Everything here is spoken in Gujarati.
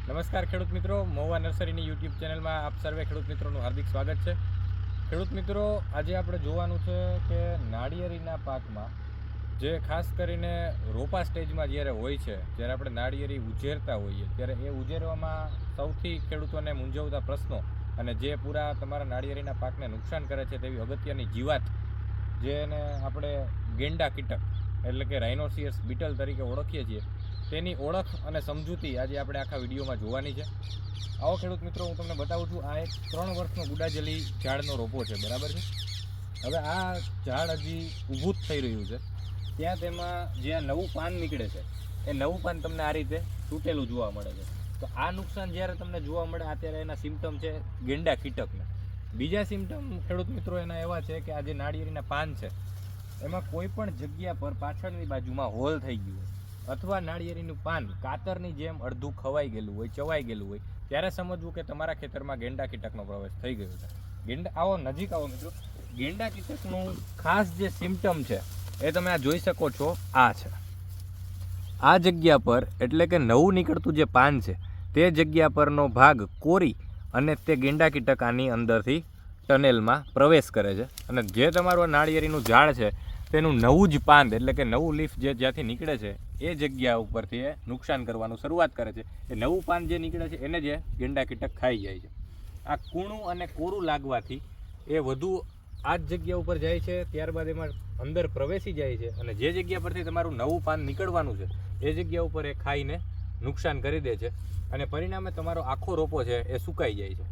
નમસ્કાર ખેડૂત મિત્રો, મહુવા નર્સરીની યુટ્યુબ ચેનલમાં આપ સર્વે ખેડૂત મિત્રોનું હાર્દિક સ્વાગત છે. ખેડૂત મિત્રો, આજે આપણે જોવાનું છે કે નાળિયેરીના પાકમાં જે ખાસ કરીને રોપા સ્ટેજમાં જ્યારે હોય છે, જ્યારે આપણે નાળિયેરી ઉછેરતા હોઈએ ત્યારે એ ઉછેરવામાં સૌથી ખેડૂતોને મૂંઝવતા પ્રશ્નો અને જે પૂરા તમારા નાળિયેરીના પાકને નુકસાન કરે છે તેવી અગત્યની જીવાત, જેને આપણે ગેંડા કીટક એટલે કે રાઇનોસિયસ બીટલ તરીકે ઓળખીએ છીએ, તેની ઓળખ અને સમજૂતી આજે આપણે આખા વિડીયોમાં જોવાની છે. આવો ખેડૂત મિત્રો, હું તમને બતાવું છું. આ એક 3 વર્ષનો ગુડાજલી ઝાડનો રોપો છે, બરાબર છે. હવે આ ઝાડ હજી ઊભું જ થઈ રહ્યું છે, ત્યાં તેમાં જે આ નવું પાન નીકળે છે એ નવું પાન તમને આ રીતે તૂટેલું જોવા મળે છે. તો આ નુકસાન જ્યારે તમને જોવા મળે, અત્યારે એના સિમ્ટમ છે ગેંડા કીટકના. બીજા સિમ્ટમ ખેડૂત મિત્રો એના એવા છે કે આ જે નાળિયેરીના પાન છે એમાં કોઈ પણ જગ્યા પર પાછળની બાજુમાં હોલ થઈ ગયું હોય અથવા નાળિયેરીનું પાન કાતરની જેમ અડધું ખવાઈ ગયેલું હોય, ચવાઈ ગયેલું હોય, ત્યારે સમજવું કે તમારા ખેતરમાં ગેંડા કીટકનો પ્રવેશ થઈ ગયો છે. આવો નજીક આવો મિત્રો. ગેંડા કીટકનું ખાસ જે સિમ્ટમ છે એ તમે આ જોઈ શકો છો. આ છે આ જગ્યા પર, એટલે કે નવું નીકળતું જે પાન છે તે જગ્યા પરનો ભાગ કોરી અને તે ગેંડા કીટક આની અંદરથી ટનેલમાં પ્રવેશ કરે છે. અને જે તમારું નાળિયેરીનું ઝાડ છે તેનું નવું જ પાન, એટલે કે નવું લીફ જે જ્યાંથી નીકળે છે એ જગ્યા ઉપરથી એ નુકસાન કરવાનું શરૂઆત કરે છે. એ નવું પાન જે નીકળે છે એને જે ગેંડા કીટક ખાઈ જાય છે. આ કૂણું અને કોરું લાગવાથી એ વધુ આ જ જગ્યા ઉપર જાય છે, ત્યારબાદ એમાં અંદર પ્રવેશી જાય છે અને જે જગ્યા પરથી તમારું નવું પાન નીકળવાનું છે એ જગ્યા ઉપર એ ખાઈને નુકસાન કરી દે છે અને પરિણામે તમારો આખો રોપો છે એ સુકાઈ જાય છે.